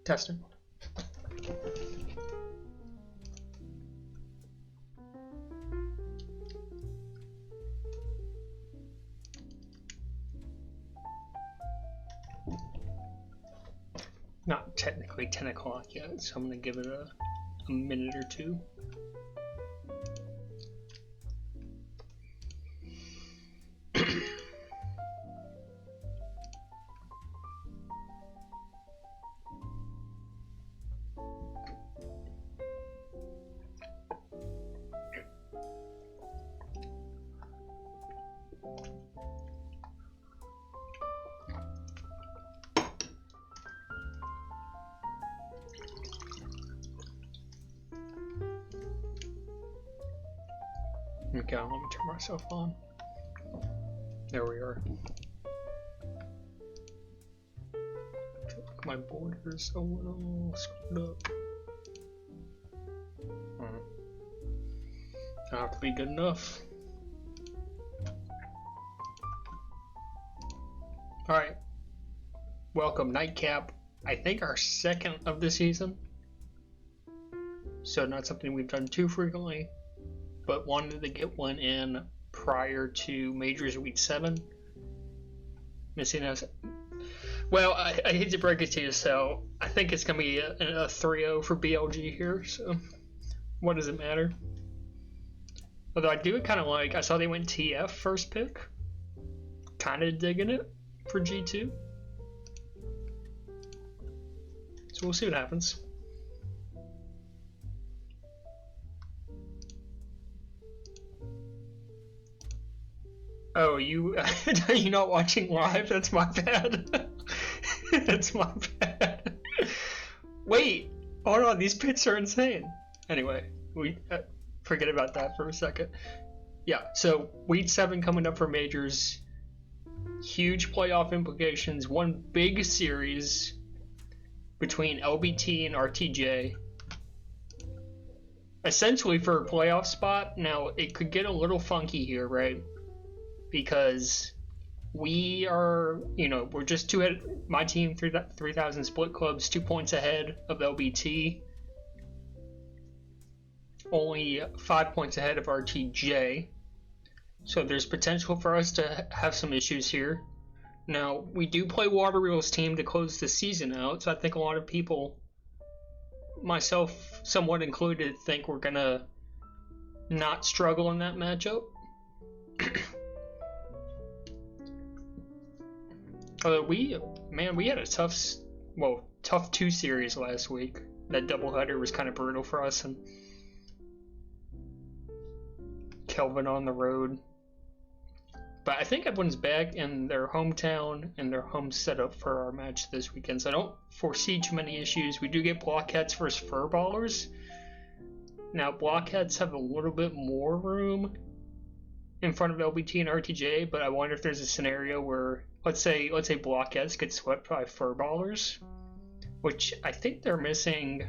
Testing. Not technically 10 o'clock yet, so I'm gonna give it a minute or two. Okay, let me turn myself on. There we are. My border's a little screwed up. That'll have to be good enough. Alright. Welcome, Nightcap. I think our second of the season. So not something we've done too frequently, but wanted to get one in prior to Majors Week 7. Missing us. Well, I hate to break it to you, so I think it's going to be a 3-0 for BLG here, so what does it matter? Although I do kind of like, I saw they went TF first pick. Kind of digging it for G2. So we'll see what happens. Oh, are you not watching live? That's my bad. That's my bad. Wait, hold on, these pits are insane. Anyway, we forget about that for a second. Yeah, so week 7 coming up for Majors. Huge playoff implications. One big series between LBT and RTJ. Essentially for a playoff spot. Now, it could get a little funky here, right? Because we are, we're just two ahead. My team, 3,000 split clubs, 2 points ahead of LBT. Only 5 points ahead of RTJ. So there's potential for us to have some issues here. Now, we do play Water Wheel's team to close the season out, so I think a lot of people, myself somewhat included, think we're going to not struggle in that matchup. We had a tough 2 series last week. That doubleheader was kind of brutal for us, and Kelvin on the road. But I think everyone's back in their hometown and their home setup for our match this weekend, so I don't foresee too many issues. We do get Blockheads versus Furballers. Now, Blockheads have a little bit more room in front of LBT and RTJ, but I wonder if there's a scenario where, let's say Blockheads get swept by Furballers, which I think they're missing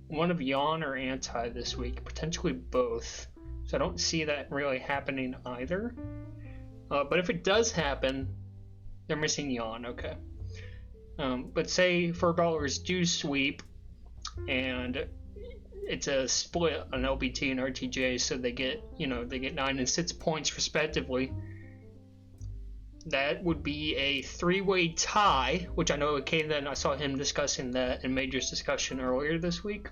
one of Yawn or Anti this week, potentially both. So I don't see that really happening either. But if it does happen, they're missing Yawn, okay. But say Furballers do sweep, and it's a split on LBT and RTJ, so they get 9 and 6 points respectively. That would be a 3-way tie, which I know Kayden, I saw him discussing that in Major's discussion earlier this week,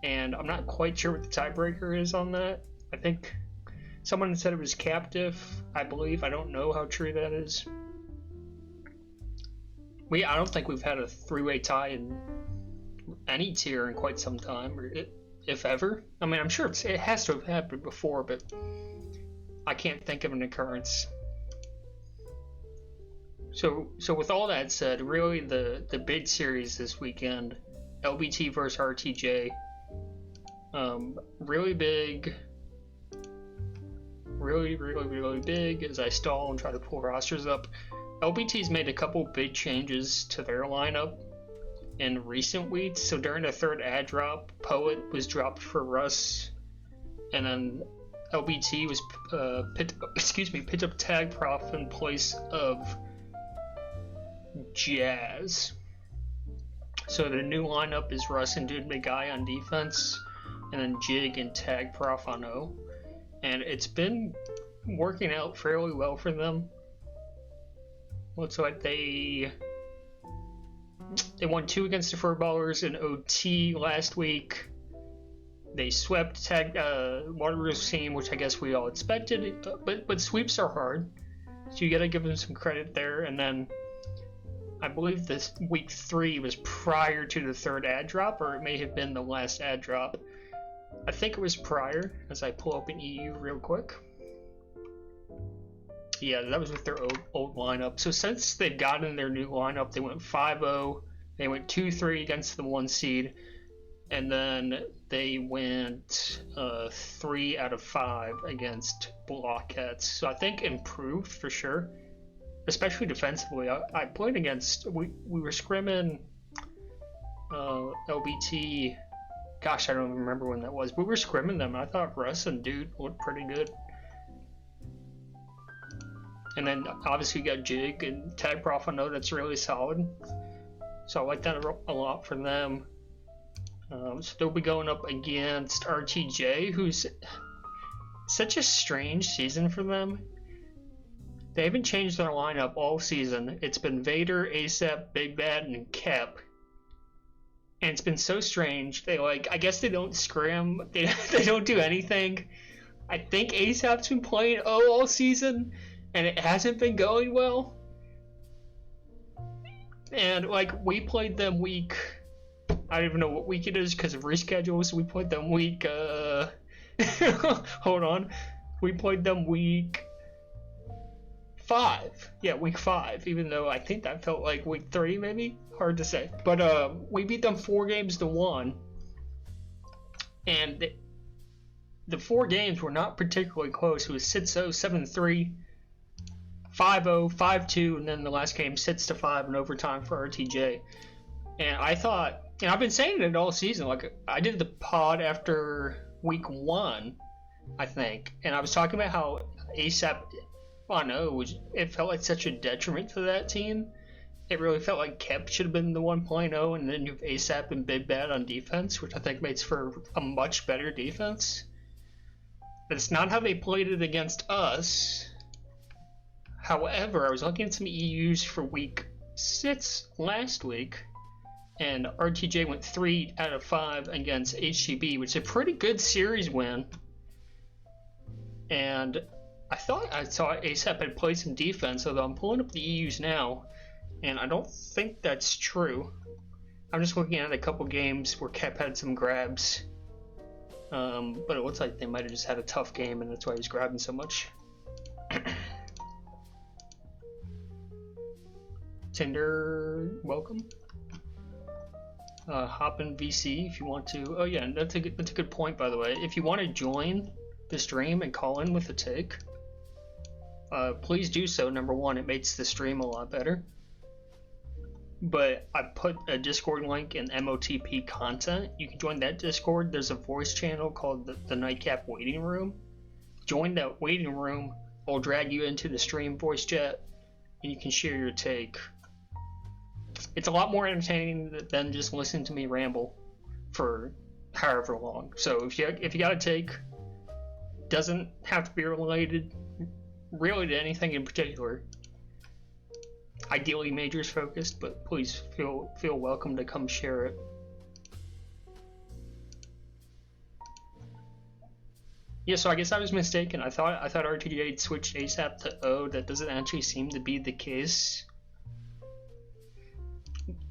and I'm not quite sure what the tiebreaker is on that. I think someone said it was captive, I believe. I don't know how true that is. I don't think we've had a 3-way tie in any tier in quite some time, or if ever. I mean, I'm sure it has to have happened before, but I can't think of an occurrence. So with all that said, really the big series this weekend, LBT versus RTJ, really big, really big as I stall and try to pull rosters up. LBT's made a couple big changes to their lineup in recent weeks. So during the 3rd ad drop, Poet was dropped for Russ, and then LBT was picked up Tag Prof in place of Jazz. So the new lineup is Russ and Dude McGuy on defense, and then Jig and Tag Prof on O. And it's been working out fairly well for them. Looks like they won 2 against the Furballers in OT last week. They swept Waterloo's team, which I guess we all expected, but sweeps are hard, so you gotta give them some credit there. And then I believe this week 3 was prior to the third ad drop, or it may have been the last ad drop. I think it was prior, as I pull up an EU real quick. Yeah, that was with their old lineup. So since they've gotten their new lineup, they went 5-0. They went 2-3 against the 1 seed. And then they went 3 out of 5 against Blockheads. So I think improved for sure, especially defensively. I played against, we were scrimming LBT. Gosh, I don't remember when that was. We were scrimming them. I thought Russ and Dude looked pretty good. And then obviously you got Jig and Tag Prof. I know that's really solid. So I like that a lot for them. So they'll be going up against RTJ, who's such a strange season for them. They haven't changed their lineup all season. It's been Vader, ASAP, Big Bad, and Kep. And it's been so strange. I guess they don't scrim. They don't do anything. I think ASAP's been playing O all season, and it hasn't been going well. And we played them week, I don't even know what week it is because of reschedules. We played them week hold on. We played them week 5. Yeah, week 5, even though I think that felt like week 3 maybe. Hard to say. But we beat them 4-1. And the 4 games were not particularly close. It was 6-0, 7-3, 5-0, 5-2, and then the last game 6-5 in overtime for RTJ. And I thought, and I've been saying it all season, I did the pod after week 1, I think, and I was talking about how ASAP, it felt like such a detriment to that team. It really felt like Kep should have been the one playing O, and then you have ASAP and Big Bad on defense, which I think makes for a much better defense. But it's not how they played it against us. However, I was looking at some EUs for week 6 last week, and RTJ went 3 out of 5 against HGB, which is a pretty good series win. And I thought I saw ASAP had played some defense, although I'm pulling up the EUs now, and I don't think that's true. I'm just looking at a couple games where Kep had some grabs, but it looks like they might have just had a tough game, and that's why he's grabbing so much. Tinder, welcome. Hop in VC if you want to. Oh yeah, that's a good point, by the way. If you want to join the stream and call in with a take, please do so. Number one, it makes the stream a lot better. But I put a Discord link in MOTP content. You can join that Discord. There's a voice channel called the Nightcap Waiting Room. Join that waiting room. I'll drag you into the stream voice chat, and you can share your take. It's a lot more entertaining than just listening to me ramble for however long. So if you got a take, doesn't have to be related really to anything in particular. Ideally majors focused, but please feel welcome to come share it. Yeah, so I guess I was mistaken. I thought RTJ had switched ASAP to O. That doesn't actually seem to be the case.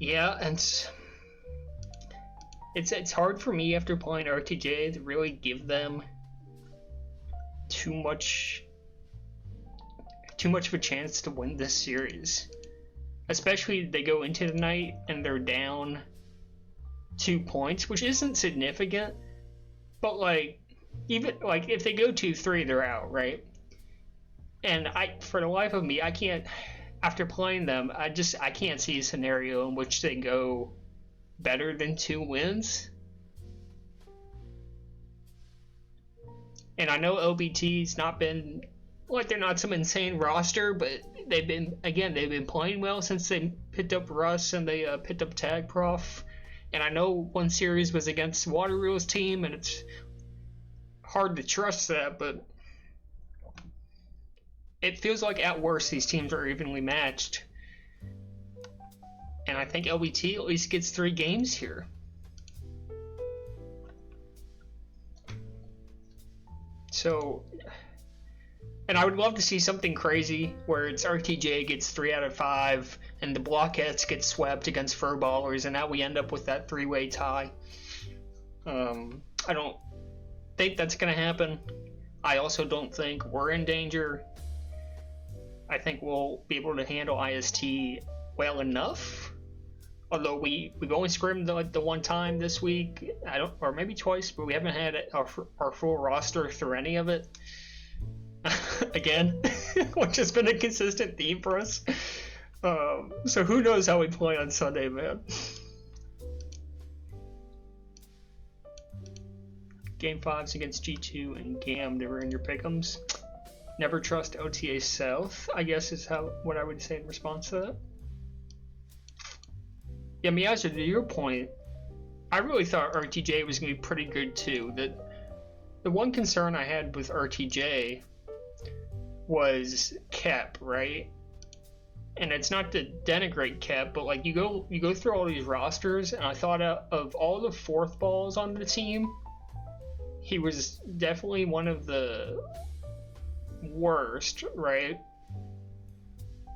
Yeah, and it's hard for me after playing RTJ to really give them too much of a chance to win this series. Especially they go into the night and they're down 2 points, which isn't significant, but even if they go 2-3, they're out, right? And for the life of me, I can't. After playing them, I can't see a scenario in which they go better than 2 wins. And I know LBT's not been like they're not some insane roster, but they've been playing well since they picked up Russ and they picked up Tag Prof. And I know one series was against Waterloo's team, and it's hard to trust that, but it feels like at worst these teams are evenly matched. And I think LBT at least gets 3 games here. So, and I would love to see something crazy where it's RTJ gets 3 out of 5 and the Blockheads get swept against Furballers, and now we end up with that 3-way tie. I don't think that's going to happen. I also don't think we're in danger. I think we'll be able to handle IST well enough. Although we've only scrimmed the one time this week, or maybe twice, but we haven't had our full roster through any of it. Again, which has been a consistent theme for us. So who knows how we play on Sunday, man. Game 5s against G2 and GAM, they were in your pick'ems. Never trust OTA South, I guess is what I would say in response to that. Yeah, Miyazu, to your point, I really thought RTJ was going to be pretty good too. The one concern I had with RTJ was Kep, right? And it's not to denigrate Kep, but like you go through all these rosters, and I thought of all the fourth balls on the team, he was definitely one of the worst, right?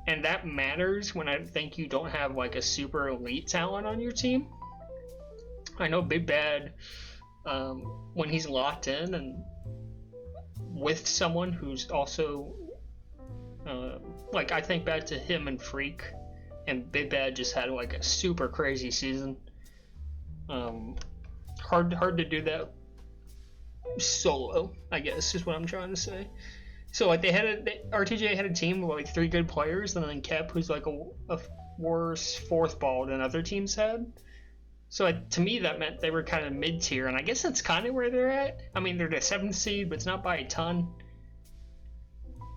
And that matters when I think you don't have like a super elite talent on your team. I know Big Bad, when he's locked in and with someone who's also, like I think back to him and Freak, and Big Bad just had like a super crazy season. Hard to do that solo, I guess is what I'm trying to say. So like RTJ had a team with like 3 good players, and then Kep, who's like a worse fourth ball than other teams had. So like, to me that meant they were kind of mid tier, and I guess that's kind of where they're at. I mean, they're the 7th seed, but it's not by a ton.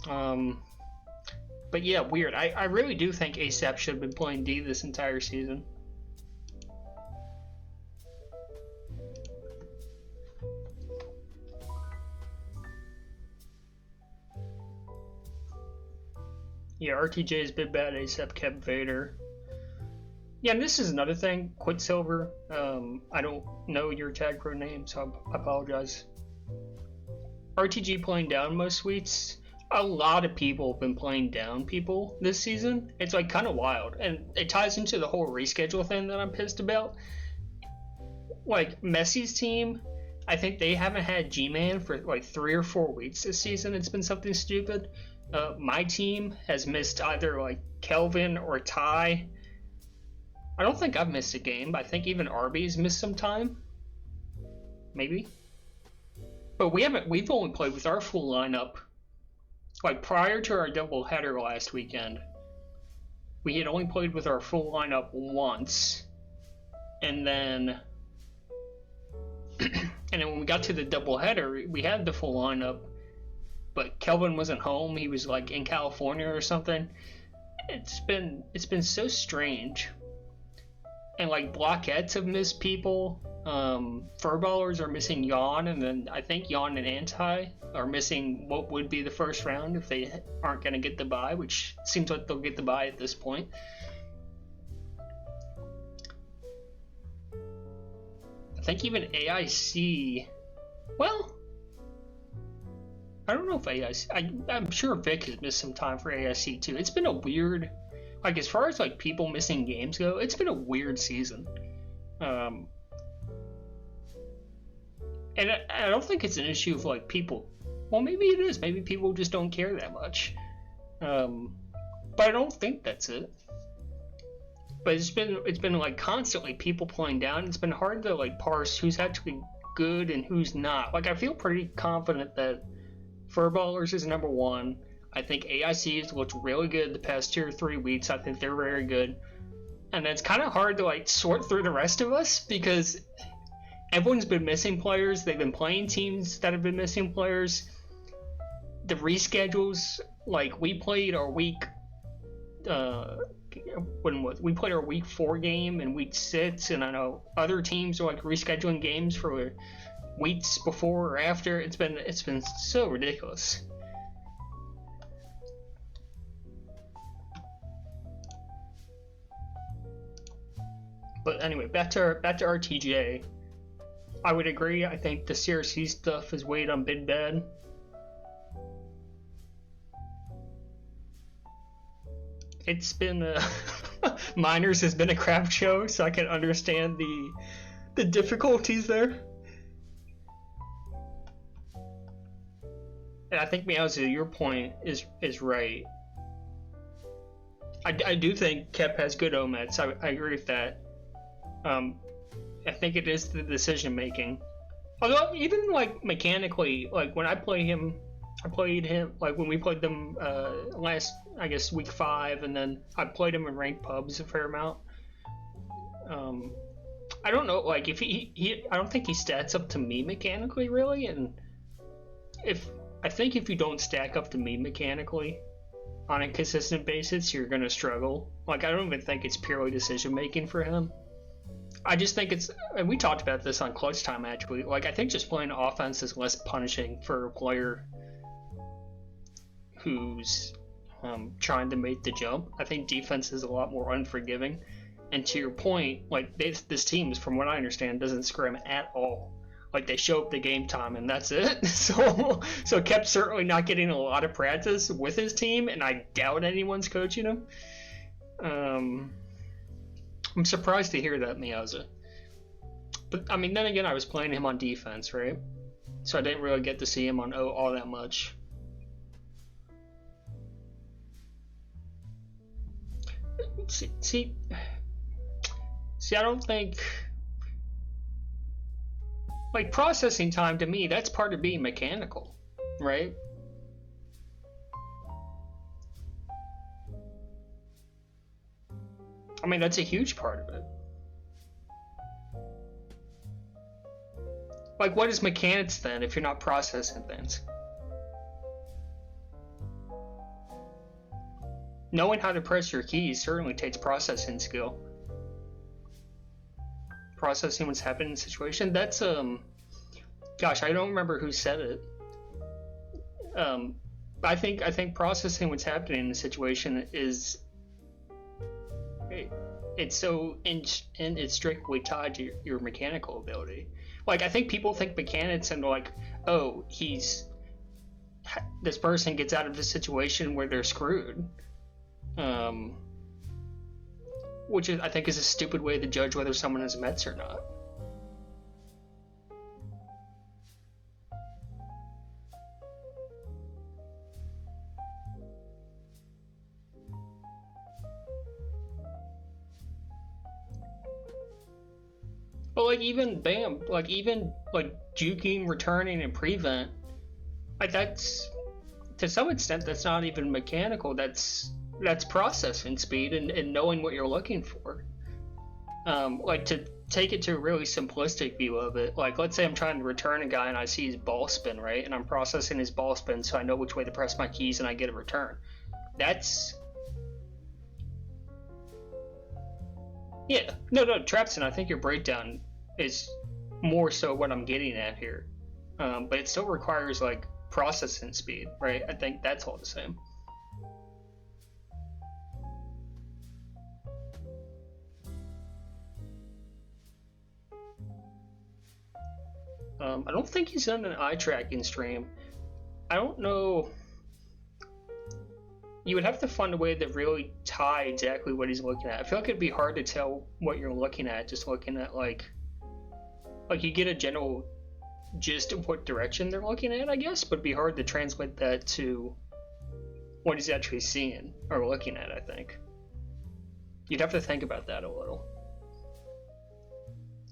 But yeah, weird. I really do think ASAP should have been playing D this entire season. Yeah, RTJ is Big Bad, ASAP, Kep, Vader. Yeah, and this is another thing, Quicksilver. I don't know your tag pro name, so I apologize. RTG playing down most weeks. A lot of people have been playing down people this season. It's like kind of wild, and it ties into the whole reschedule thing that I'm pissed about. Like Messi's team, I think they haven't had G-Man for like 3 or 4 weeks this season. It's been something stupid. My team has missed either like Kelvin or Ty. I don't think I've missed a game, but I think even Arby's missed some time. Maybe. But we've only played with our full lineup. Like prior to our double header last weekend, we had only played with our full lineup once. And then when we got to the double header, we had the full lineup. But Kelvin wasn't home. He was like in California or something. It's been so strange. And like Blockheads have missed people. Furballers are missing Yawn, and then I think Yawn and Anti are missing what would be the first round if they aren't going to get the bye, which seems like they'll get the bye at this point. I think even AIC, well, I don't know if AIC, I'm sure Vic has missed some time for AIC too. It's been a weird, like as far as like people missing games go, it's been a weird season. And I don't think it's an issue of like people, well maybe it is, maybe people just don't care that much. But I don't think that's it. But it's been like constantly people playing down. It's been hard to like parse who's actually good and who's not. Like I feel pretty confident that Furballers is number 1. I think AIC has looked really good the past 2 or 3 weeks. I think they're very good. And it's kind of hard to like sort through the rest of us because everyone's been missing players. They've been playing teams that have been missing players. the reschedules, like we played our week we played our week 4 game and week 6, and I know other teams are like rescheduling games for weeks before or after. It's been so ridiculous. But anyway, back to RTJ. I would agree. I think the CRC stuff has weighed on Big Bad. It's been Miners has been a crap show, so I can understand the difficulties there. And I think Meowsy, your point is right. I do think Kep has good omets. I agree with that. I think it is the decision making. Although even like mechanically, like when I played him like when we played them last, I guess, week 5, and then I played him in ranked pubs a fair amount. I don't know, like if he I don't think he stats up to me mechanically really, and I think if you don't stack up to me mechanically on a consistent basis, you're gonna struggle. Like I don't even think it's purely decision making for him. I just think and we talked about this on Clutch Time actually, like I think just playing offense is less punishing for a player who's trying to make the jump. I think defense is a lot more unforgiving. And to your point, like this team, from what I understand, doesn't scrim at all. Like they show up the game time and that's it. So Kep's certainly not getting a lot of practice with his team, and I doubt anyone's coaching him. I'm surprised to hear that, Miyaza. But I mean, then again, I was playing him on defense, right? So I didn't really get to see him on O all that much. See, I don't think, like, processing time to me, that's part of being mechanical, right? I mean, that's a huge part of it. Like, what is mechanics then if you're not processing things? Knowing how to press your keys certainly takes processing skill. Processing what's happening in the situation. That's gosh, I don't remember who said it. I think processing what's happening in the situation is it's so inextricably tied to your mechanical ability. Like I think people think mechanics and like, oh, this person gets out of a situation where they're screwed. Which I think is a stupid way to judge whether someone has mets or not. But like even juking, returning, and prevent, like that's to some extent that's not even mechanical. That's processing speed and knowing what you're looking for. Like to take it to a really simplistic view of it, like let's say I'm trying to return a guy and I see his ball spin, right? And I'm processing his ball spin so I know which way to press my keys and I get a return. That's... Yeah, no, Trapson, I think your breakdown is more so what I'm getting at here. But it still requires like processing speed, right? I think that's all the same. I don't think he's done an eye tracking stream. I don't know. You would have to find a way to really tie exactly what he's looking at. I feel like it'd be hard to tell what you're looking at just looking at like you get a general gist of what direction they're looking at, I guess, but it'd be hard to translate that to what he's actually seeing or looking at, I think. You'd have to think about that a little.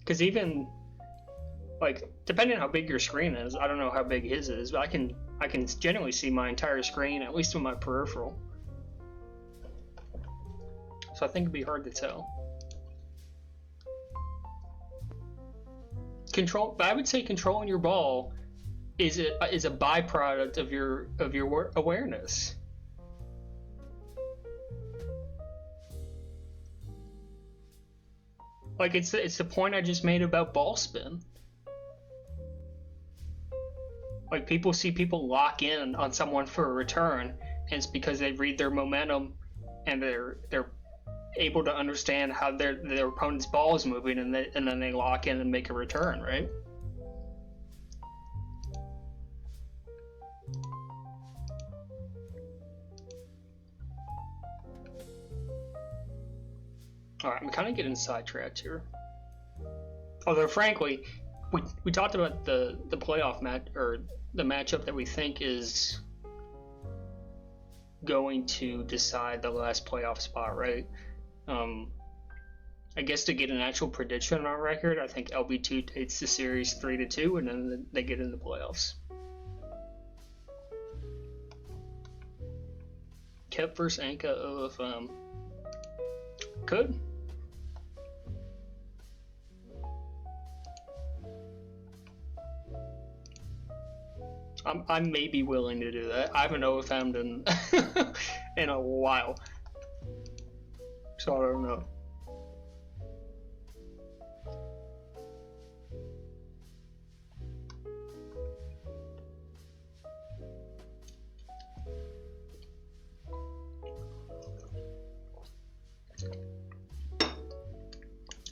Because even like depending on how big your screen is, I don't know how big his is, but I can generally see my entire screen, at least with my peripheral. So I think it'd be hard to tell. But I would say controlling your ball is a byproduct of your awareness. Like it's the point I just made about ball spin. Like people see people lock in on someone for a return, and it's because they read their momentum and they're able to understand how their opponent's ball is moving, and then they lock in and make a return, right? Alright, I'm kind of getting sidetracked here. Although, frankly, we talked about the playoff match, or the matchup that we think is going to decide the last playoff spot, right? I guess to get an actual prediction on our record, I think LB2 takes the series 3-2, and then they get in the playoffs. Kep versus Anka OFM. Could. I may be willing to do that. I haven't OFM'd in a while, so I don't know.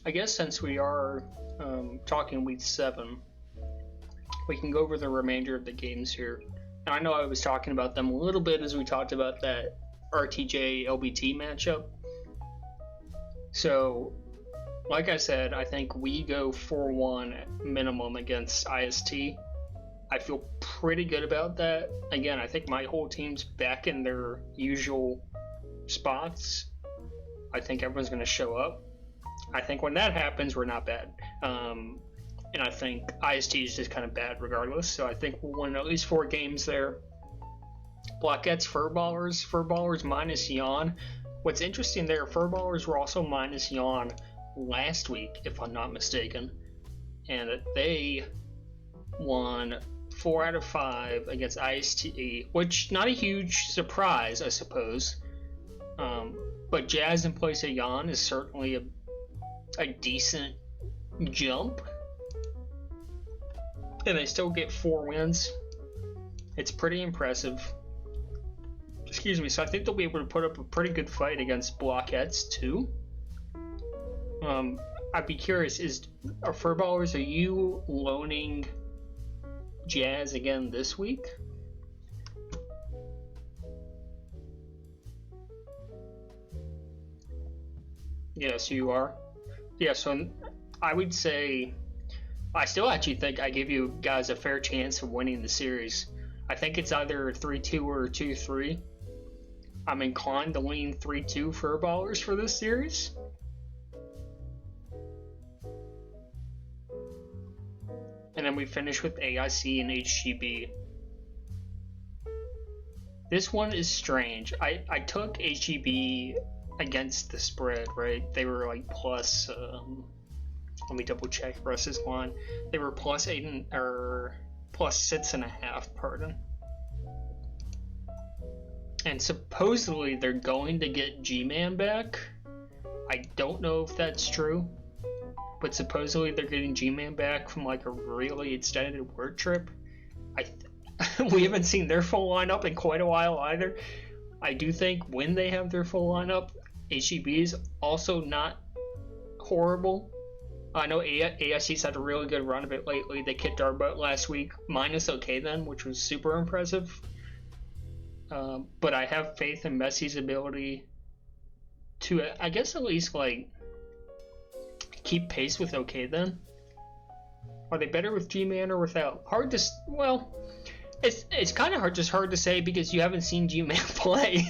I guess since we are talking week 7, we can go over the remainder of the games here. And I know I was talking about them a little bit as we talked about that RTJ LBT matchup. So, like I said, I think we go 4-1 minimum against IST. I feel pretty good about that. Again, I think my whole team's back in their usual spots. I think everyone's going to show up. I think when that happens, we're not bad. And I think IST is just kind of bad regardless. So I think we'll win at least 4 games there. Blockets, Furballers minus Yawn. What's interesting there, Furballers were also minus Yawn last week, if I'm not mistaken. And they won 4 out of 5 against IST, which not a huge surprise, I suppose. But Jazz in place of Yawn is certainly a decent jump. And they still get 4 wins. It's pretty impressive. Excuse me, so I think they'll be able to put up a pretty good fight against Blockheads too. I'd be curious, are Furballers, are you loaning Jazz again this week? Yes, you are. Yeah, so I would say I still actually think I give you guys a fair chance of winning the series. I think it's either 3-2 or 2-3. I'm inclined to lean 3-2 Furballers for this series. And then we finish with AIC and HGB. This one is strange. I took HGB against the spread, right? They were like plus... let me double check Russ's line. They were plus 6.5, pardon. And supposedly they're going to get G-Man back. I don't know if that's true, but supposedly they're getting G-Man back from like a really extended work trip. We haven't seen their full lineup in quite a while either. I do think when they have their full lineup, HEB is also not horrible. I know AIC's had a really good run of it lately. They kicked our butt last week, minus OK then, which was super impressive. But I have faith in Messi's ability to, I guess, at least like keep pace with OK then. Are they better with G-Man or without? Hard to, well, it's kind of hard to say because you haven't seen G-Man play.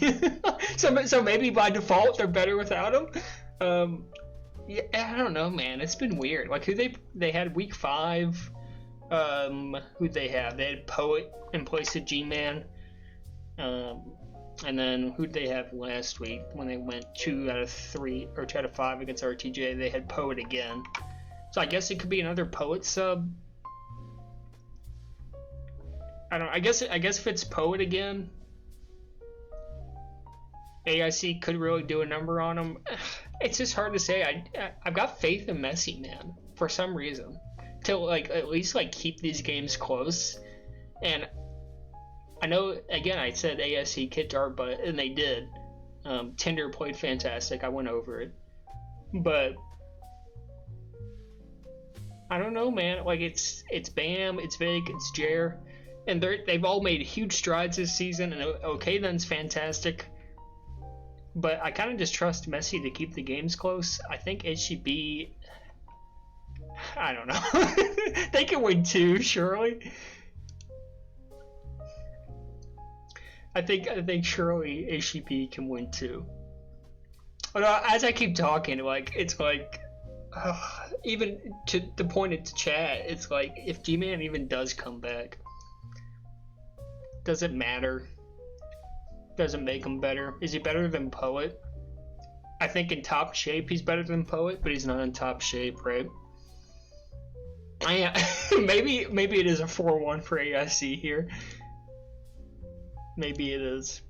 so maybe by default they're better without him. Yeah, I don't know, man. It's been weird. Like who they had week 5. Who'd they have? They had Poet in place of G-Man. And then who'd they have last week when they went 2 out of 3 or 2 out of 5 against RTJ? They had Poet again. So I guess it could be another Poet sub. I don't. I guess if it's Poet again, AIC could really do a number on him. It's just hard to say. I've got faith in Messi, man, for some reason, to like at least like keep these games close. And I know again I said AIC kicked our butt, and they did. Tinder played fantastic. I went over it, but I don't know, man. Like it's Bam, it's Vic, it's Jer, and they've all made huge strides this season. And okay, then's fantastic. But I kind of just trust Messi to keep the games close. I think HEB, I don't know. They can win 2, surely. I think surely HEB can win 2. But as I keep talking, like it's like even to the point of chat, it's like if G-Man even does come back, does it matter? Doesn't make him better. Is he better than Poet? I think in top shape he's better than Poet, but he's not in top shape, right? Maybe it is a 4-1 for AIC here. Maybe it is.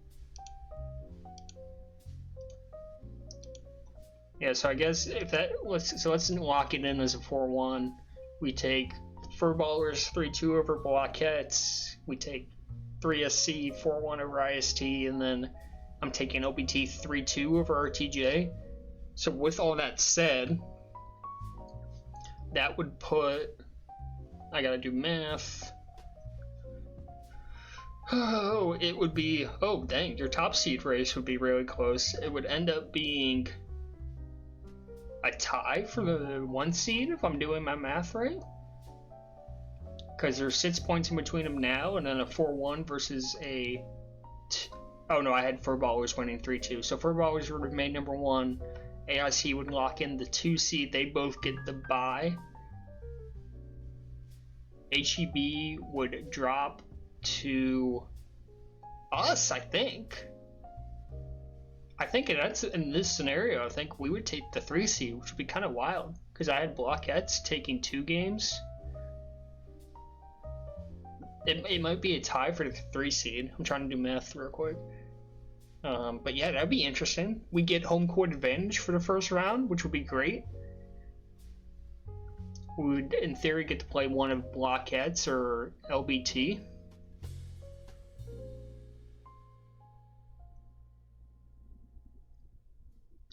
Yeah, so I guess if that let's lock it in as a 4-1. We take Furballers 3-2 over Blockheads. We take 3SC 4-1 over IST, and then I'm taking OBT 3-2 over RTJ. So with all that said, that would put, I gotta do math. Oh, it would be, oh dang, your top seed race would be really close. It would end up being a tie for the 1 seed if I'm doing my math right. Because there's 6 points in between them now, and then a 4-1 versus a... Oh no, I had Furballers winning 3-2. So Furballers would remain number 1. AIC would lock in the 2 seed. They both get the bye. HEB would drop to us, I think. I think that's in this scenario, I think we would take the 3 seed, which would be kind of wild. Because I had Blockheads taking 2 games. It might be a tie for the 3 seed. I'm trying to do math real quick. But yeah, that'd be interesting. We get home court advantage for the first round, which would be great. We would, in theory, get to play one of Blockheads or LBT.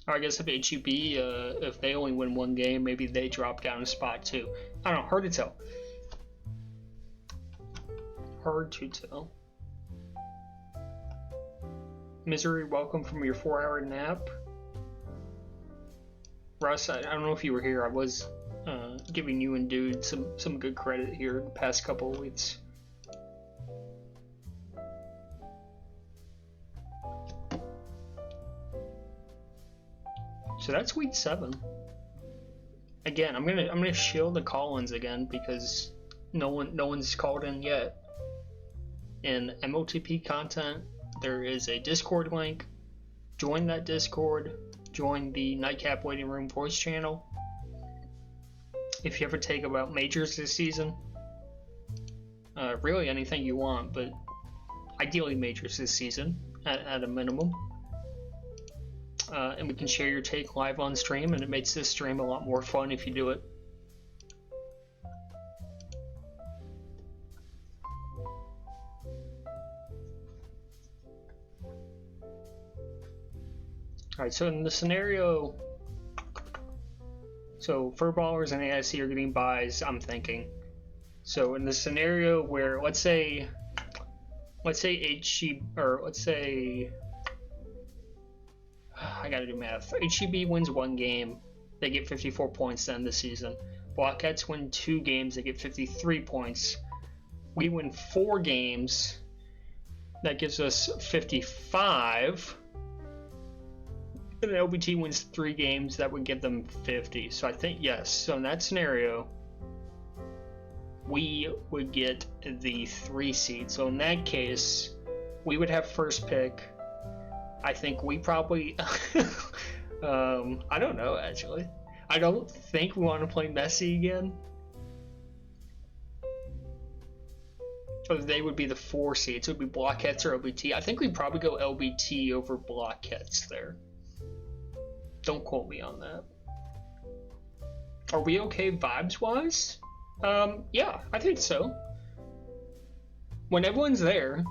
Or I guess if HEB, if they only win 1 game, maybe they drop down a spot too. I don't know, hard to tell. Hard to tell. Misery, welcome from your 4-hour nap. Russ, I don't know if you were here. I was giving you and Dude some good credit here the past couple of weeks. So that's week 7. Again, I'm gonna shield the call-ins again because no one's called in yet. In MOTP content, there is a Discord link. Join that Discord. Join the Nightcap Waiting Room voice channel. If you ever take about majors this season, really anything you want, but ideally majors this season at a minimum. And we can share your take live on stream, and it makes this stream a lot more fun if you do it. Alright, so in the scenario, so Furballers and AIC are getting buys, I'm thinking. So in the scenario where, let's say HEB, or let's say, I gotta do math. HEB wins 1 game, they get 54 points to end the season. Blockheads win 2 games, they get 53 points. We win 4 games, that gives us 55. And then LBT wins 3 games, that would give them 50. So I think, yes, so in that scenario, we would get the 3 seed. So in that case, we would have first pick. I think we probably, I don't know actually. I don't think we want to play Messi again. they would be the 4 seeds. It would be Blockheads or LBT. I think we'd probably go LBT over Blockheads there. Don't quote me on that. Are we okay vibes-wise? Yeah, I think so. When everyone's there,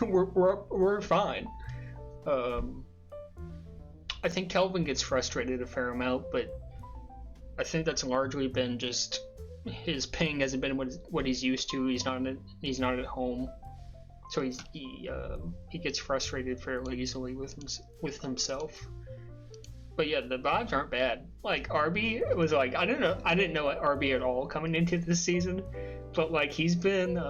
we're fine. I think Kelvin gets frustrated a fair amount, but I think that's largely been just his ping hasn't been what he's used to. He's not at home, so he gets frustrated fairly easily with himself. But yeah, the vibes aren't bad. Like RB was like, I didn't know RB at all coming into this season, but like he's been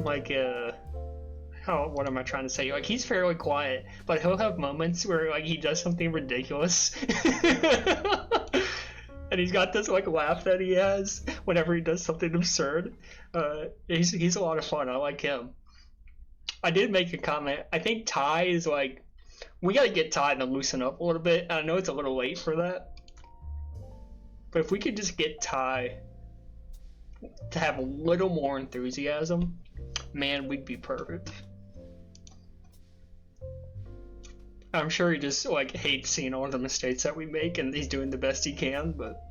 like what am I trying to say? Like he's fairly quiet, but he'll have moments where like he does something ridiculous. And he's got this like laugh that he has whenever he does something absurd. He's a lot of fun. I like him. I did make a comment. I think Ty is like, we gotta get Ty to loosen up a little bit. I know it's a little late for that, but if we could just get Ty to have a little more enthusiasm, man, we'd be perfect. I'm sure he just like hates seeing all the mistakes that we make, and he's doing the best he can, but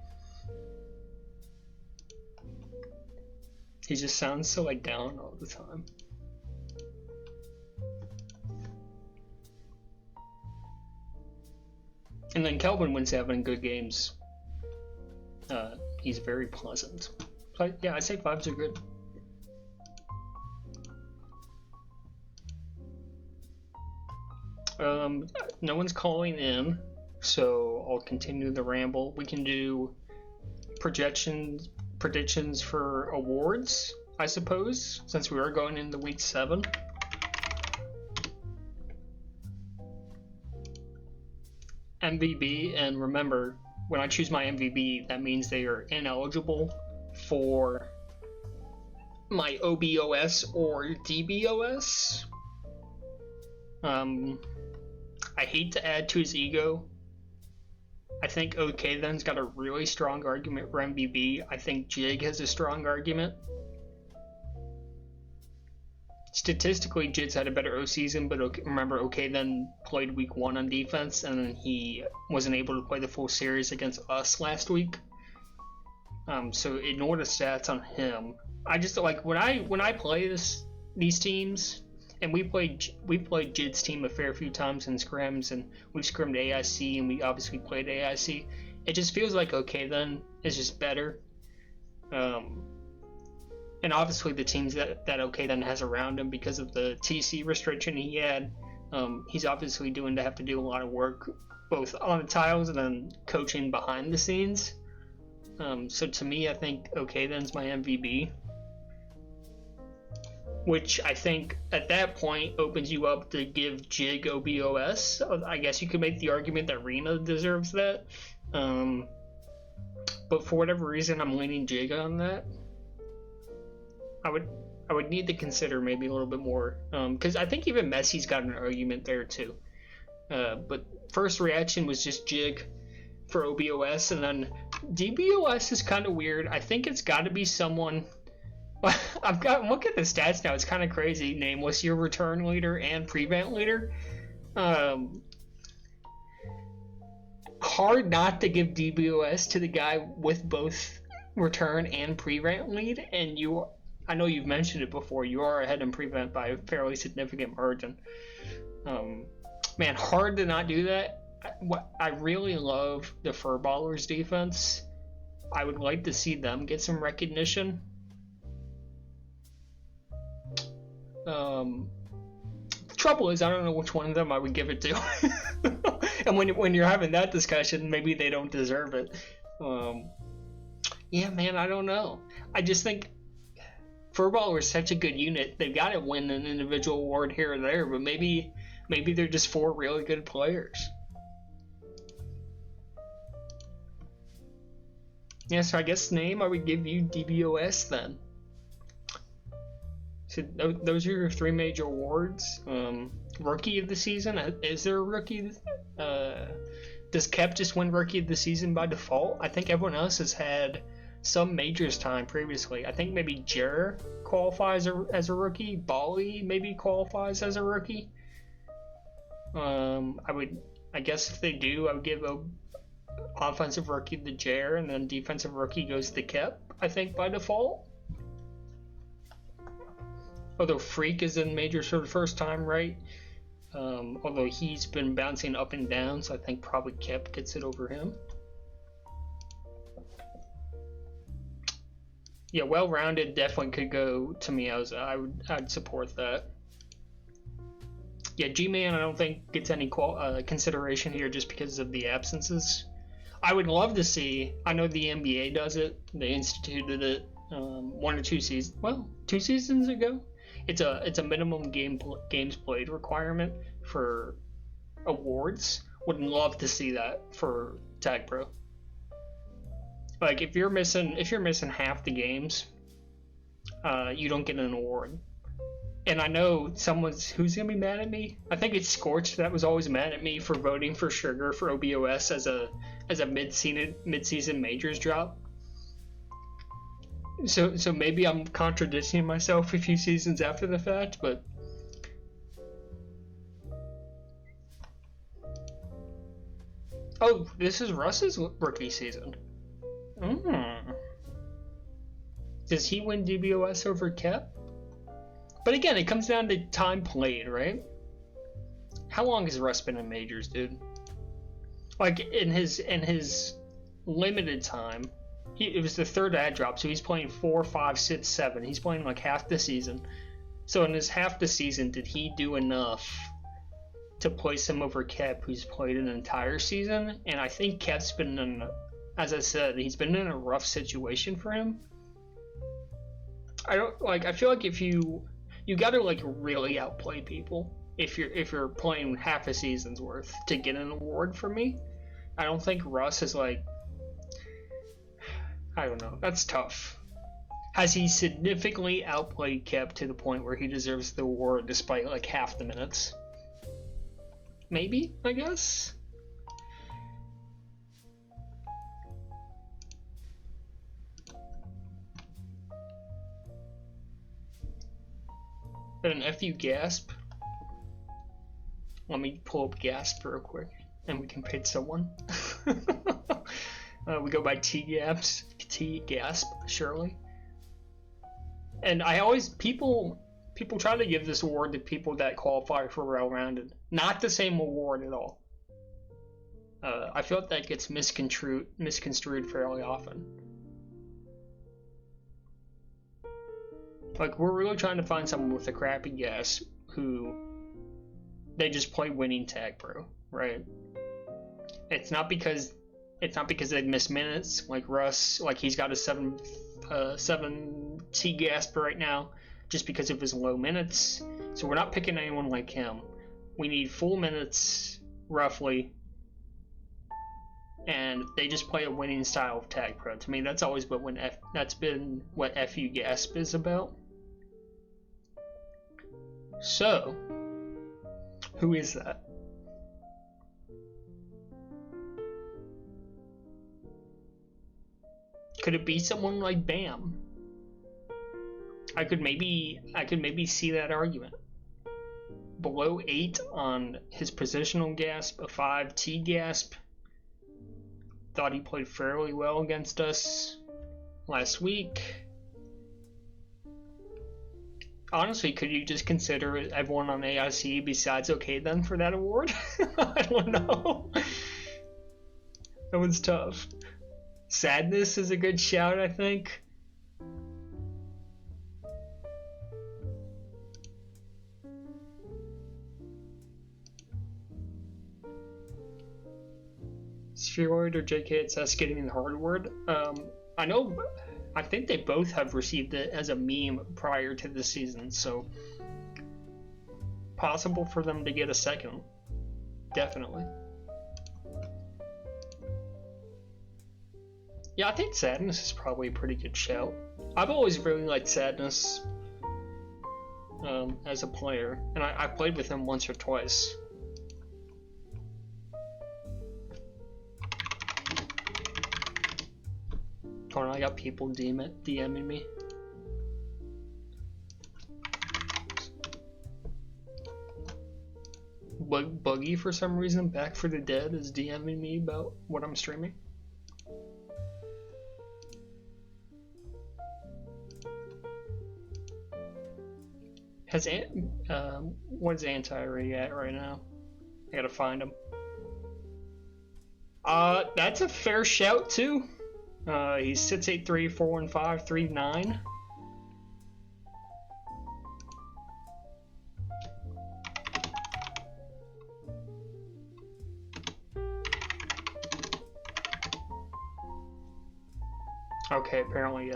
he just sounds so like down all the time. And then Kelvin, when's having good games, he's very pleasant. So yeah, I say vibes are good. No one's calling in, so I'll continue the ramble. We can do predictions for awards, I suppose, since we are going into week 7. MVB, and remember, when I choose my MVB, that means they are ineligible for my OBOS or DBOS. I hate to add to his ego. I think OK then's got a really strong argument for MVP. I think Jig has a strong argument. Statistically, Jig's had a better O season, but remember, OK then played week 1 on defense, and then he wasn't able to play the full series against us last week. So ignore the stats on him. I just like when I play these teams. And we played Jid's team a fair few times in scrims, and we've scrimmed AIC, and we obviously played AIC. It just feels like OK then is just better. And obviously the teams that OK then has around him, because of the TC restriction he had, he's obviously have to do a lot of work both on the tiles and then coaching behind the scenes. So to me, I think OK then's my MVP. Which I think at that point opens you up to give Jig OBOS. I guess you could make the argument that Rena deserves that. But for whatever reason, I'm leaning Jig on that. I would need to consider maybe a little bit more. Because I think even Messi's got an argument there too. But first reaction was just Jig for OBOS. And then DBOS is kind of weird. I think it's got to be someone... I'm looking at the stats now. It's kind of crazy. Nameless, your return leader and prevent leader. Hard not to give DBOS to the guy with both return and prevent lead. And I know you've mentioned it before. You are ahead in prevent by a fairly significant margin. Man, hard to not do that. I really love the Furballers defense. I would like to see them get some recognition. The trouble is, I don't know which one of them I would give it to. And when you're having that discussion, maybe they don't deserve it. Yeah, man, I don't know. I just think Furballer is such a good unit. They've got to win an individual award here or there, but maybe they're just 4 really good players. Yeah, so I guess name, I would give you DBOS then. So those are your 3 major awards. Rookie of the season, is there a rookie? Does Kep just win Rookie of the season by default? I think everyone else has had some majors time previously. I think maybe Jer qualifies as a rookie. Bali maybe qualifies as a rookie. I guess if they do, I would give a offensive rookie to Jer, and then defensive rookie goes to Kep, I think, by default. Although Freak is in majors for the first time, right? Although he's been bouncing up and down, so I think probably Kep gets it over him. Yeah, well-rounded definitely could go to Meowza. I'd support that. Yeah, G-Man I don't think gets any consideration here just because of the absences. I would love to see. I know the NBA does it. They instituted it 1 or 2 seasons. Well, 2 seasons ago. It's a minimum games played requirement for awards. Would love to see that for Tag Pro. Like if you're missing half the games, you don't get an award. And I know who's gonna be mad at me. I think it's Scorch that was always mad at me for voting for Sugar for OBOS as a mid-season majors drop. So maybe I'm contradicting myself a few seasons after the fact, but oh, this is Russ's rookie season. Does he win DBOS over Kep? But again, it comes down to time played, right? How long has Russ been in majors, dude? Like in his limited time, it was the third ad drop, so he's playing 4, 5, 6, 7. He's playing like half the season. So in his half the season, did he do enough to place him over Kep, who's played an entire season? And I think Kep's been as I said, he's been in a rough situation for him. I feel like if you gotta like really outplay people if you're playing half a season's worth to get an award from me. I don't think Russ is like, I don't know, that's tough. Has he significantly outplayed Kep to the point where he deserves the award despite like half the minutes? Maybe, I guess. But an FU Gasp. Let me pull up Gasp real quick, and we can pick someone. We go by T Gasp, surely. And I always people try to give this award to people that qualify for well-rounded. Not the same award at all. I feel like that gets misconstrued fairly often. Like, we're really trying to find someone with a crappy guess who they just play winning Tag Pro, right? It's not because they miss minutes, like Russ, like he's got a 7 T Gasp right now, just because of his low minutes. So we're not picking anyone like him. We need full minutes, roughly, and they just play a winning style of Tag Pro. To me, that's always that's been what FU Gasp is about. So, who is that? Could it be someone like Bam? I could maybe see that argument. Below 8 on his positional gasp, a 5 T gasp. Thought he played fairly well against us last week. Honestly, could you just consider everyone on AIC besides okay then for that award? I don't know. That one's tough. Sadness is a good shout, I think. Spheroid or JKSS getting the hard word. I think they both have received it as a meme prior to the season, so possible for them to get a second. Definitely. Yeah, I think Sadness is probably a pretty good shout. I've always really liked Sadness as a player, and I played with him once or twice. Hold on, I got people DMing me. Buggy, for some reason, Back for the Dead, is DMing me about what I'm streaming. What's Anti-Ray at right now? I gotta find him. That's a fair shout too. He's 6'8", 415, 3'9". Okay, apparently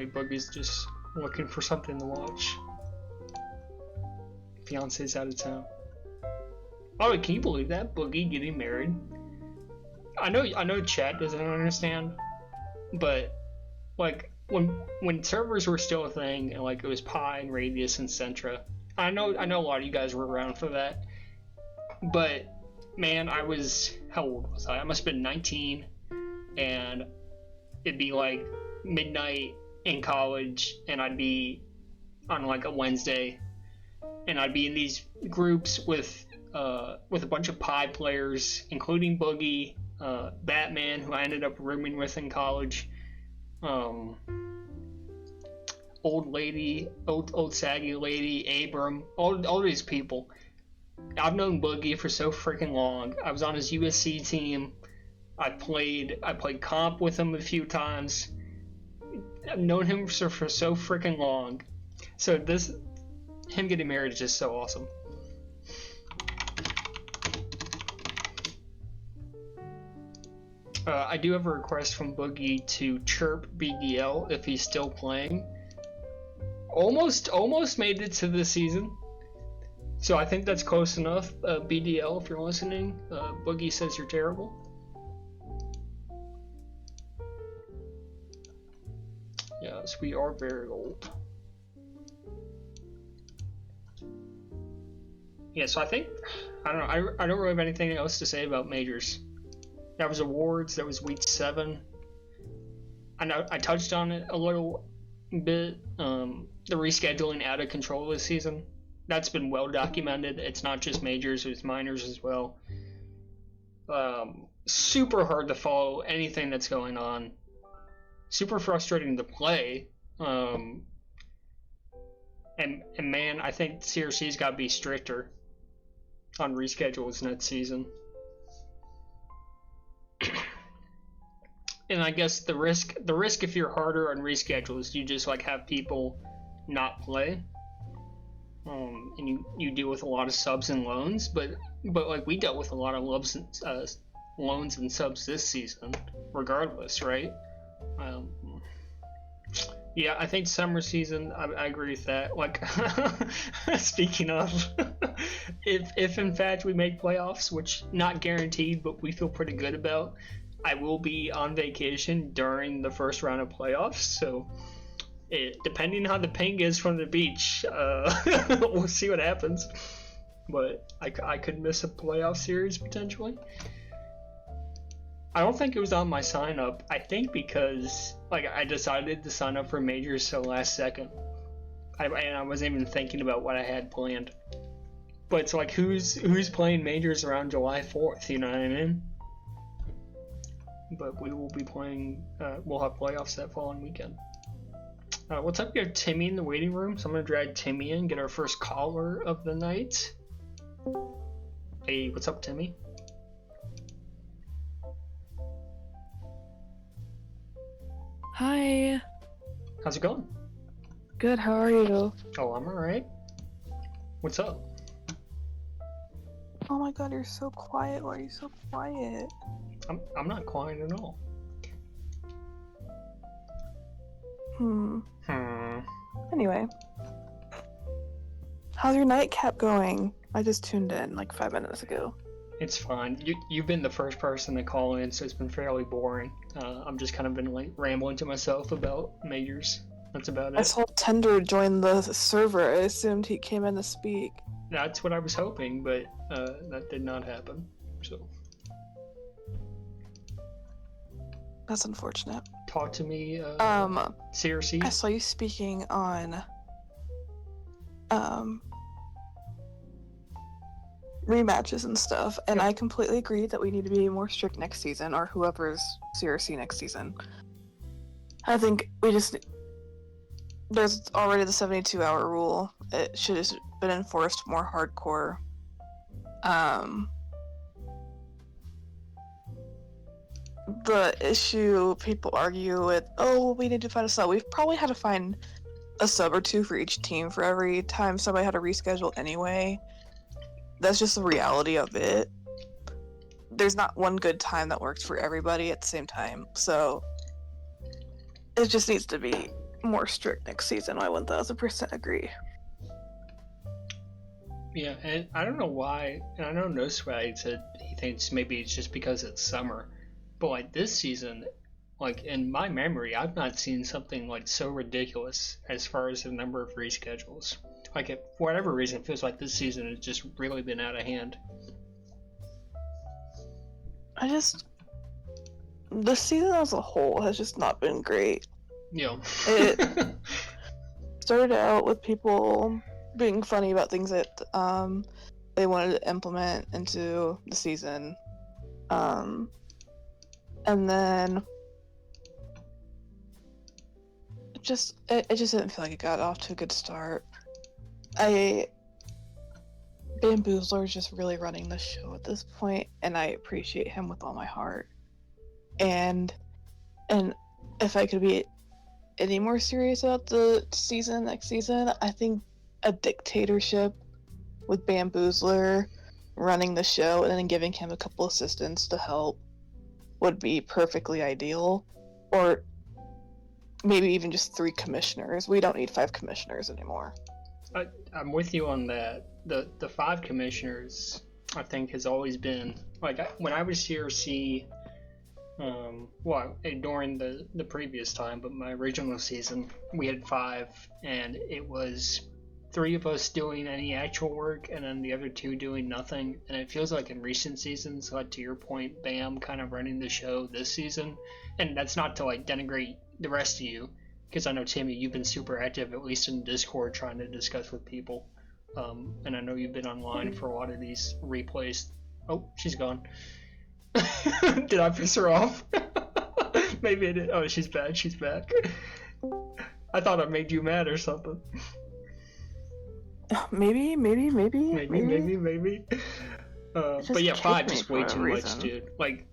Boogie's just looking for something to watch. Fiance's out of town. Oh, can you believe that? Boogie getting married? I know chat doesn't understand, but like when servers were still a thing and like it was Pi and Radius and Centra. I know a lot of you guys were around for that, but man, how old was I? I must have been 19, and it'd be like midnight in college, and I'd be on like a Wednesday, and I'd be in these groups with a bunch of Pi players, including Boogie, Batman, who I ended up rooming with in college, old saggy lady, Abram, all these people. I've known Boogie for so freaking long. I was on his USC team. I played comp with him a few times. I've known him for so freaking long. So him getting married is just so awesome. I do have a request from Boogie to chirp BDL if he's still playing. Almost made it to this season. So I think that's close enough. BDL, if you're listening, Boogie says you're terrible. Yes, we are very old. Yeah, so I think, I don't know, I don't really have anything else to say about majors. That was awards, that was week 7. I know I touched on it a little bit, the rescheduling out of control this season. That's been well documented. It's not just majors, it's minors as well. Super hard to follow anything that's going on. Super frustrating to play. And man, I think CRC's got to be stricter on reschedules next season. And I guess the risk if you're harder on reschedules, you just like have people not play. And you deal with a lot of subs and loans, but like we dealt with a lot of loans and subs this season, regardless, right? Yeah, I think summer season, I agree with that. Like, speaking of, if in fact we make playoffs, which not guaranteed, but we feel pretty good about, I will be on vacation during the first round of playoffs, so. Depending on how the ping is from the beach, we'll see what happens. But I could miss a playoff series potentially. I don't think it was on my sign up. I think because like I decided to sign up for majors so last second, and I wasn't even thinking about what I had planned. But it's like who's playing majors around July 4th? You know what I mean? But we will be playing. We'll have playoffs that following weekend. What's up? We have Timmy in the waiting room, so I'm gonna drag Timmy in, get our first caller of the night. Hey, what's up, Timmy? Hi. How's it going? Good, how are you? Oh, I'm alright. What's up? Oh my god, you're so quiet. Why are you so quiet? I'm not quiet at all. Anyway. How's your nightcap going? I just tuned in like 5 minutes ago. It's fine. You've been the first person to call in, so it's been fairly boring. I'm just kind of been like rambling to myself about majors. That's about it. I saw Tender join the server. I assumed he came in to speak. That's what I was hoping, but that did not happen. So That's unfortunate. Talk to me, I CRC. saw you speaking on rematches and stuff, and I completely agree that we need to be more strict next season, or whoever's CRC next season. I think we just... There's already the 72-hour rule. It should have been enforced more hardcore. The issue people argue with, oh, we need to find a sub. We've probably had to find a sub or two for each team for every time somebody had to reschedule anyway. That's just the reality of it. There's not one good time that works for everybody at the same time, so it just needs to be more strict next season. I 1000% agree. Yeah, and I don't know why, and I know No Swag said he thinks maybe it's just because it's summer, but like this season, like in my memory, I've not seen something like so ridiculous as far as the number of reschedules. Like, for whatever reason, it feels like this season has just really been out of hand. The season as a whole has just not been great. Yeah. It started out with people being funny about things that they wanted to implement into the season. And then it just didn't feel like it got off to a good start. Bamboozler is just really running the show at this point, and I appreciate him with all my heart. And if I could be any more serious about the season next season, I think a dictatorship with Bamboozler running the show and then giving him a couple assistants to help would be perfectly ideal. Or maybe even just 3 commissioners. We don't need 5 commissioners anymore. I'm with you on that. The 5 commissioners, I think, has always been like when I was CRC. During the previous time, but my original season, we had 5, and it was 3 of us doing any actual work, and then the other 2 doing nothing. And it feels like in recent seasons, like to your point, Bam kind of running the show this season. And that's not to like denigrate the rest of you, because I know, Timmy, you've been super active, at least in Discord, trying to discuss with people. And I know you've been online for a lot of these replays. Oh, she's gone. Did I piss her off? Maybe I did. Oh, she's back. She's back. I thought I made you mad or something. Maybe. But yeah, 5 just way too much, dude. Like,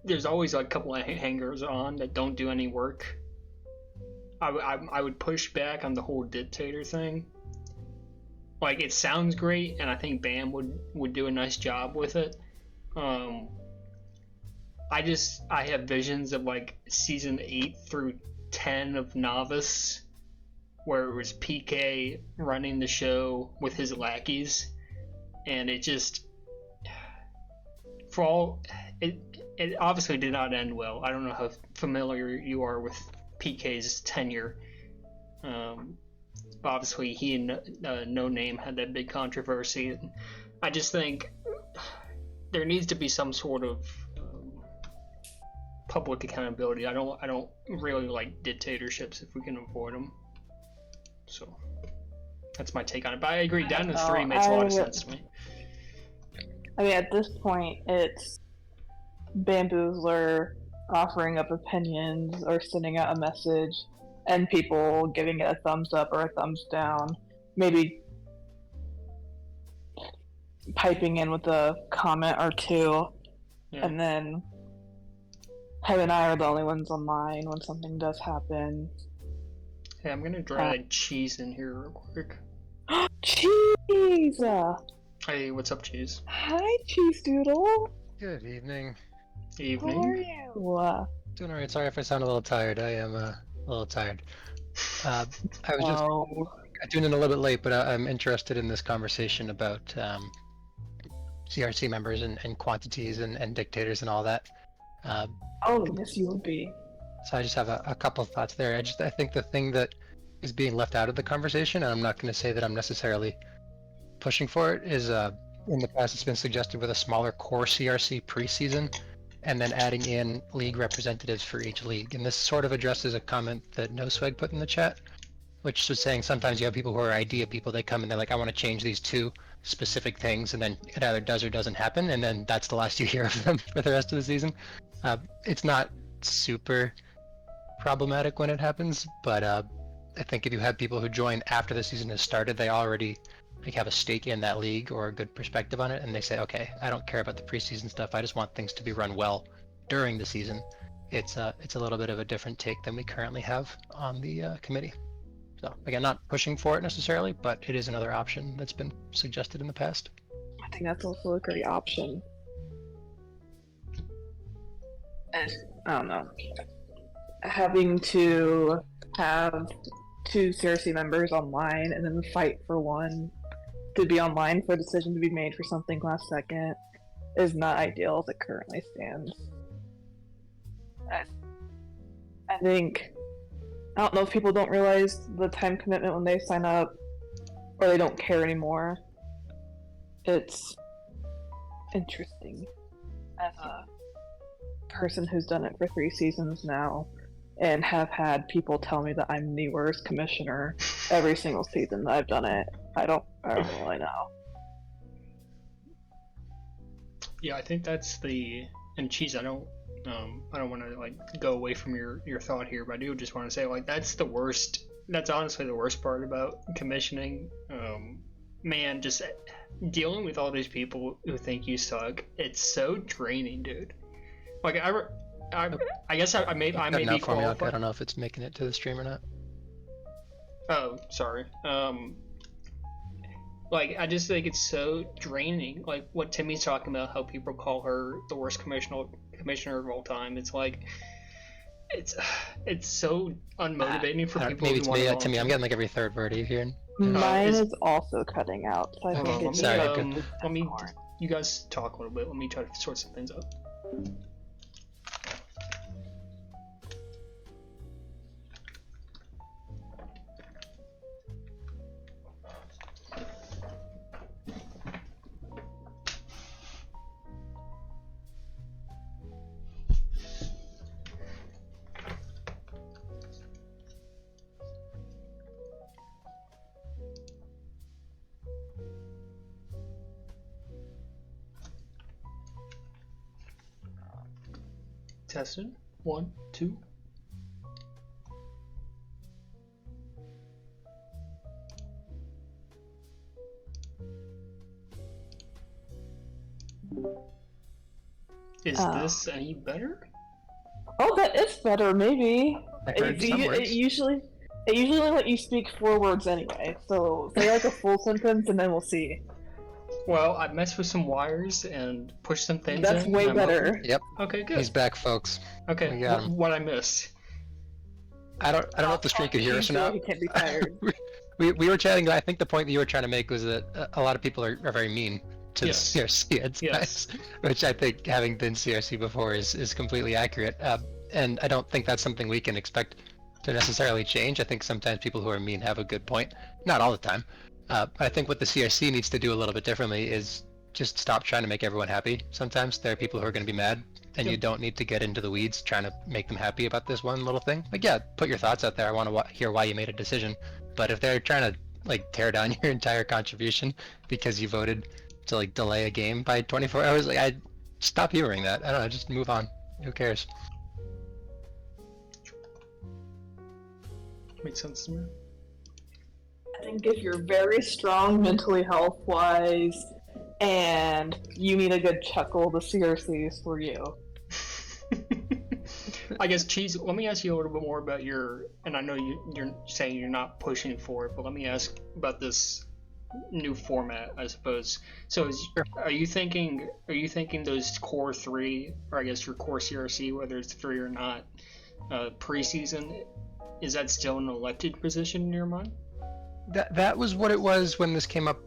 there's always like a couple of hangers on that don't do any work. I would push back on the whole dictator thing. Like, it sounds great, and I think Bam would do a nice job with it. I have visions of like season 8 through 10 of Novice, where it was PK running the show with his lackeys, and it just, it obviously did not end well. I don't know how familiar you are with PK's tenure. Obviously, he and No Name had that big controversy. I just think there needs to be some sort of public accountability. I don't really like dictatorships if we can avoid them. So that's my take on it. But I agree, down to 3 makes a lot of sense to me. I mean, at this point, it's Bamboozler offering up opinions or sending out a message, and people giving it a thumbs up or a thumbs down. Maybe piping in with a comment or 2, and then Hev and I are the only ones online when something does happen. Hey, I'm gonna drag Cheese in here real quick. Cheese! Hey, what's up, Cheese? Hi, Cheese Doodle! Good evening. Evening. How are you? Doing alright. Sorry if I sound a little tired. I am a little tired. I tuned in a little bit late, but I'm interested in this conversation about CRC members and quantities and dictators and all that. Yes, you would be. So I just have a couple of thoughts there. I think the thing that is being left out of the conversation, and I'm not going to say that I'm necessarily pushing for it, is in the past it's been suggested with a smaller core CRC preseason and then adding in league representatives for each league. And this sort of addresses a comment that NoSwag put in the chat, which was saying sometimes you have people who are idea people. They come and they're like, I want to change these two specific things, and then it either does or doesn't happen, and then that's the last you hear of them for the rest of the season. It's not super problematic when it happens, but I think if you have people who join after the season has started, they already have a stake in that league or a good perspective on it, and they say, okay, I don't care about the preseason stuff. I just want things to be run well during the season. It's a little bit of a different take than we currently have on the committee. So again, not pushing for it necessarily, but it is another option that's been suggested in the past. I think that's also a great option. And I don't know, having to have 2 CRC members online and then fight for one to be online for a decision to be made for something last second is not ideal as it currently stands. I think, I don't know if people don't realize the time commitment when they sign up, or they don't care anymore. It's interesting as a person who's done it for 3 seasons now, and have had people tell me that I'm the worst commissioner every single season that I've done it. I don't really know. Yeah, I think that's the, and Cheese, I don't want to like go away from your thought here, but I do just want to say, like, that's the worst. That's honestly the worst part about commissioning. Man, just dealing with all these people who think you suck. It's so draining, dude. Like I guess I may be qualified. I don't know if it's making it to the stream or not. Oh, sorry. Like, I just think it's so draining. Like what Timmy's talking about, how people call her the worst commissioner of all time. It's like, it's so unmotivating for people. Maybe who it's want me, to Timmy. I'm getting like every third word. Are you hearing? Mine is also cutting out, so I think it's let me. You guys talk a little bit. Let me try to sort some things out. Testing. 1, 2. Is this any better? Oh, that is better. Maybe. I heard some words. It usually only let you speak 4 words anyway. So say like a full sentence, and then we'll see. Well, I messed with some wires and pushed some things That's in. way and better. Yep. Okay, good. He's back, folks. Okay, We got him. what I missed? I don't know if the stream could hear us or not. He can't be tired. we were chatting. I think the point that you were trying to make was that a lot of people are very mean to Yes. the CRC at Yes. times, which I think, having been CRC before, is completely accurate. And I don't think that's something we can expect to necessarily change. I think sometimes people who are mean have a good point. Not all the time. But I think what the CRC needs to do a little bit differently is just stop trying to make everyone happy. Sometimes there are people who are going to be mad, and you don't need to get into the weeds trying to make them happy about this one little thing. Like, yeah, put your thoughts out there. I want to hear why you made a decision. But if they're trying to like tear down your entire contribution because you voted to like delay a game by 24 hours, like, I stop hearing that. I don't know, just move on. Who cares? Makes sense to me. I think if you're very strong mentally health-wise, and you need a good chuckle, the CRC is for you. I guess, Cheese, let me ask you a little bit more about your, and I know you're saying you're not pushing for it, but let me ask about this new format, I suppose. So are you thinking those core 3, or I guess your core CRC, whether it's 3 or not, preseason, is that still an elected position in your mind? That was what it was when this came up.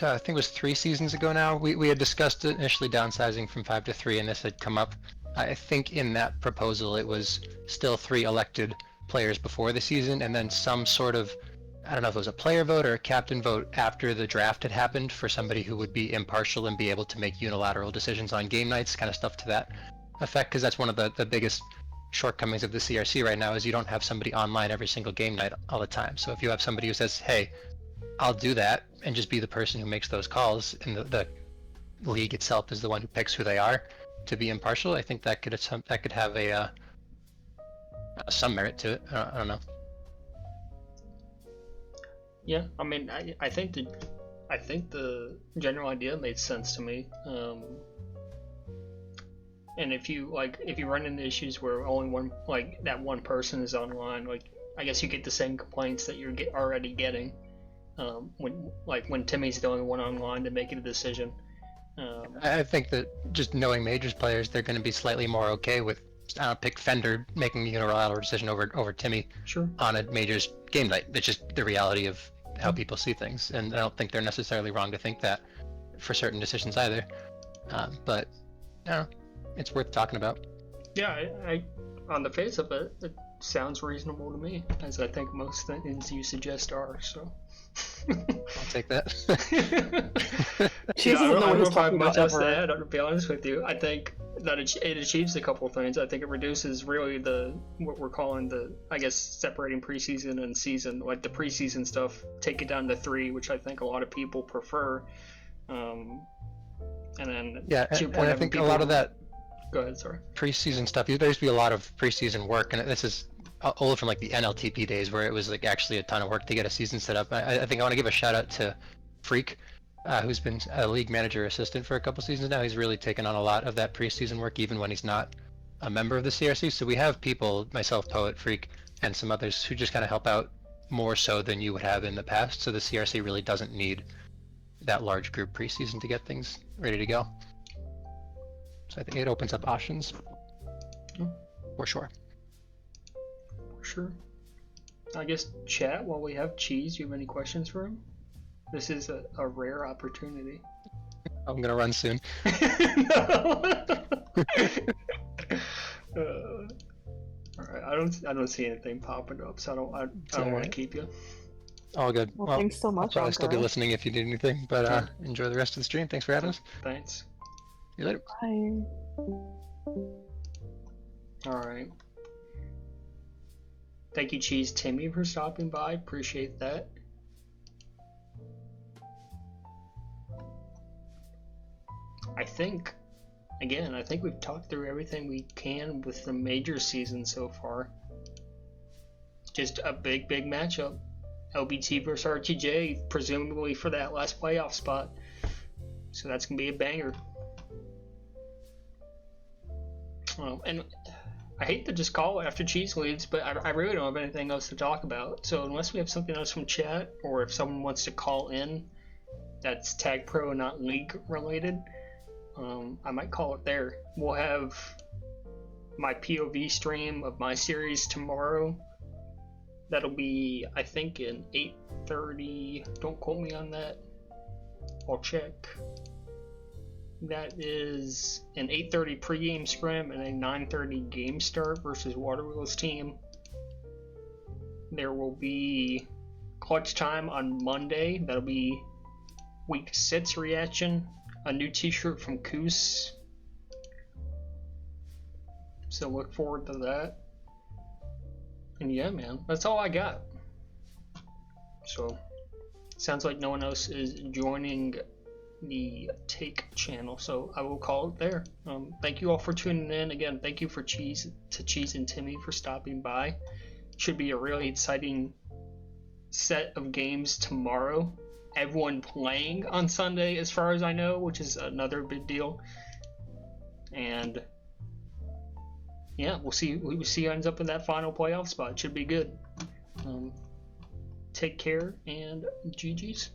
I think it was 3 seasons ago now. We had discussed it initially downsizing from 5 to 3, and this had come up. I think in that proposal it was still 3 elected players before the season, and then some sort of, I don't know if it was a player vote or a captain vote after the draft had happened for somebody who would be impartial and be able to make unilateral decisions on game nights, kind of stuff to that effect, because that's one of the biggest shortcomings of the CRC right now is you don't have somebody online every single game night all the time. So if you have somebody who says, hey, I'll do that, and just be the person who makes those calls, and the league itself is the one who picks who they are to be impartial, I think that could have a some merit to it. I don't know. Yeah, I mean, I think the general idea made sense to me. And if you run into issues where only one person is online, like I guess you get the same complaints that you're already getting when Timmy's the only one online to make a decision. I think that just knowing Majors players, they're going to be slightly more okay with pick Fender making a unilateral decision over Timmy Sure. on a Majors game night. It's just the reality of how people see things, and I don't think they're necessarily wrong to think that for certain decisions either. But no, it's worth talking about. Yeah, I on the face of it, it sounds reasonable to me, as I think most things you suggest are. So I'll take that. I don't know if I have much else to add, to be honest with you. I think that it achieves a couple of things. I think it reduces really what we're calling separating preseason and season. Like the preseason stuff, take it down to 3, which I think a lot of people prefer. And then and I think a lot of that. Go ahead, sorry. Preseason stuff. There used to be a lot of preseason work, and this is old from like the NLTP days where it was like actually a ton of work to get a season set up. I think I want to give a shout out to Freak, who's been a league manager assistant for a couple seasons now. He's really taken on a lot of that preseason work, even when he's not a member of the CRC. So we have people, myself, Poet, Freak, and some others who just kind of help out more so than you would have in the past. So the CRC really doesn't need that large group preseason to get things ready to go. So I think it opens up options for sure. Sure. I guess chat while we have Cheese. Do you have any questions for him? This is a rare opportunity. I'm gonna run soon. Alright, I don't see anything popping up, so I don't want to keep you. All good. Well, thanks so much. I'll probably still be listening if you need anything, but enjoy the rest of the stream. Thanks for having us. Thanks. See you later. Bye. Alright. Thank you, Cheese Timmy, for stopping by. Appreciate that. I think we've talked through everything we can with the major season so far. Just a big matchup. LBT versus RTJ, presumably for that last playoff spot. So that's going to be a banger. And I hate to just call it after Cheese leaves, but I really don't have anything else to talk about. So unless we have something else from chat, or if someone wants to call in that's Tag Pro and not League related, I might call it there. We'll have my POV stream of my series tomorrow. That'll be, I think, in 8:30. Don't quote me on that. I'll check. That is an 8:30 pregame scrim and a 9:30 game start versus Waterwheel's team. There will be clutch time on Monday. That'll be week 6 reaction. A new t-shirt from Koos. So look forward to that. And yeah, man, that's all I got. So, sounds like no one else is joining the Take channel, so I will call it there. Thank you all for tuning in. Again, thank you to Cheese and Timmy for stopping by. Should be a really exciting set of games tomorrow. Everyone playing on Sunday, as far as I know, which is another big deal. And yeah, we'll see who ends up in that final playoff spot. It should be good. Take care and GG's.